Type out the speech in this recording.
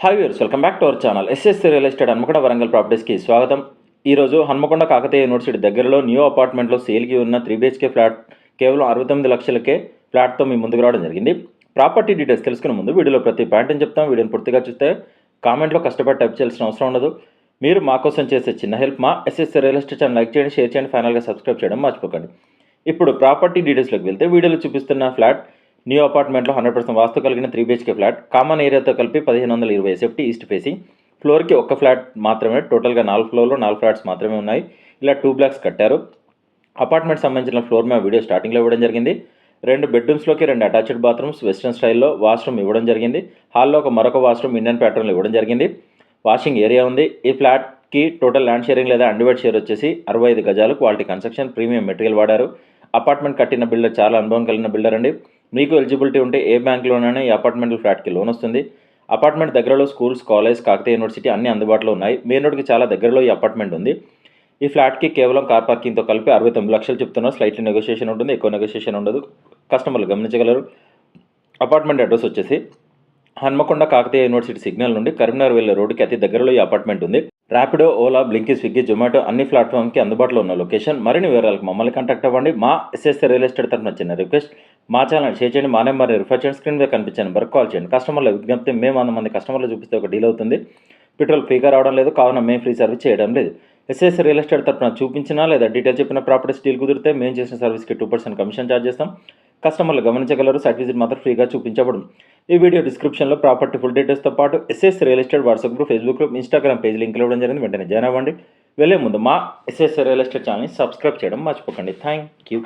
Hi viewers, welcome back to our channel. SS real estate Hanamkonda Warangal ప్రాపర్టీస్కి స్వాగతం. ఈరోజు Hanamkonda Kakatiya university దగ్గరలో న్యూ అపార్ట్మెంట్లో సేల్కి ఉన్న 3 BHK ఫ్లాట్ కేవలం 69 లక్షలకే ఫ్లాట్తో మీ ముందుకు రావడం జరిగింది. ప్రాపర్టీ డీటెయిల్స్ తెలుసుకునే ముందు వీడియోలో ప్రతి పాయింట్ అని చెప్తాం. వీడియోని పూర్తిగా చూస్తే కామెంట్లో కష్టపడి టైప్ చేయాల్సిన అవసరం ఉండదు. మీరు మా కోసం చేసే చిన్న హెల్ప్. మా SS real estate channel like చేయండి, షేర్ చేయండి, ఫైనల్గా సబ్స్క్రైబ్ చేయడం మర్చిపోకండి. ఇప్పుడు ప్రాపర్టీ డీటెయిల్స్లోకి వెళ్తే వీడియోలో చూపిస్తున్న ఫ్లాట్ న్యూ అపార్ట్మెంట్లో 100% వాస్తు కలిగిన 3 BHK ఫ్లాట్. కామన్ ఏరియాతో కలిపి 1520 SFT ఈస్ట్ ఫేసింగ్. ఫ్లోర్కి ఒక్క ఫ్లాట్ మాత్రమే, టోటల్గా 4 ఫ్లోర్లో 4 ఫ్లాట్స్ మాత్రమే ఉన్నాయి. ఇలా 2 బ్లాక్స్ కట్టారు. అపార్ట్మెంట్ సంబంధించిన ఫ్లోర్ మ్యాప్ వీడియో స్టార్టింగ్లో ఇవ్వడం జరిగింది. 2 బెడ్రూమ్స్లోకి 2 అటాచ్డ్ బాత్రూమ్స్ వెస్ట్రన్ స్టైల్లో, వాష్రూమ్ ఇవ్వడం జరిగింది. హాల్లో మరొక వాష్రూమ్ ఇండియన్ ప్యాటర్న్లో ఇవ్వడం జరిగింది. వాషింగ్ ఏరియా ఉంది. ఈ ఫ్లాట్కి టోటల్ ల్యాండ్ షేరింగ్ లేదా అన్డివైడ్ షేర్ వచ్చేసి 65 గజాలు. క్వాలిటీ కన్స్ట్రక్షన్, ప్రీమియం మెటీరియల్ వాడారు. అపార్ట్మెంట్ కట్టిన బిల్డర్ చాలా అనుభవం కలిగిన బిల్డర్ అండి. మీకు ఎలిజిబిలిటీ ఉంటే ఏ బ్యాంక్లోనైనా ఈ అపార్ట్మెంట్ ఫ్లాట్కి లోన్ వస్తుంది. అపార్ట్మెంట్ దగ్గరలో స్కూల్స్, కాలేజ్, కాకతీయ యూనివర్సిటీ అన్ని అందుబాటులో ఉన్నాయి. మెయిన్ రోడ్కి చాలా దగ్గరలో ఈ అపార్ట్మెంట్ ఉంది. ఈ ఫ్లాట్కి కేవలం కార్ పార్కింగ్తో కలిపి 69 లక్షలు చెప్తున్నారు. స్లైట్లీ నెగోషియేషన్ ఉంటుంది, ఎక్కువ నెగోషియేషన్ ఉండదు. కస్టమర్లు గమనించగలరు. అపార్ట్మెంట్ అడ్రస్ వచ్చేసి హన్మకొండ కాకతీయ యూనివర్సిటీ సిగ్నల్ నుండి కరీంనగర్ వెళ్ళే రోడ్డుకి అతి దగ్గరలో ఈ అపార్ట్మెంట్ ఉంది. ర్యాపిడో, ఓలా, బ్లింకీ, స్విగ్గీ, జొమాటో అన్ని ప్లాట్ఫామ్కి అందుబాటులో ఉన్న లొకేషన్. మరిన్ని వివరాలకు మమ్మల్ని కాంటాక్ట్ అవ్వండి. మా ఎస్ఎస్ రియల్ ఎస్టేట్ తరఫున చిన్న రిక్వెస్ట్, మా ఛానల్ షేర్ చేయండి, మా నెంబర్ రిఫర్ చేయండి, స్క్రీన్ మీద కనిపించే నెంబర్కి కాల్ చేయండి. కస్టమర్ల విజ్ఞప్తి, మేము 100 మంది కస్టమర్లు చూపిస్తే ఒక డీల్ అవుతుంది. పెట్రోల్ ఫ్రీగా రావడం లేదు, కావున మేము ఫ్రీ సర్వీస్ చేయడం లేదు. ఎస్ఎస్ రియల్ ఎస్టేట్ తరఫున చూపించినా లేదా డీటెయిల్ చెప్పిన ప్రాపర్టీస్ డీల్ కుదిరితే మేము చేసిన సర్వీస్కి 2% కమిషన్ ఛార్జ్ చేస్తాం. కస్టమర్లు గమనించగలరు. సైట్ విజిట్ మాత్రం ఫ్రీగా చూపించబடும். ఈ వీడియో డిస్క్రిప్షన్లో ప్రాపర్టీ ఫుల్ డీటెయిల్స్తో పాటు SS real estate WhatsApp group, Facebook group, Instagram page link ఇవ్వడం జరిగింది. వెంటనే జాయిన్ అవ్వండి. వెళ్ళే ముందు మా ఎస్ఎస్ రియల్ ఎస్టేట్ ఛానల్ని సబ్స్క్రైబ్ చేయడం మర్చిపోకండి. Thank you.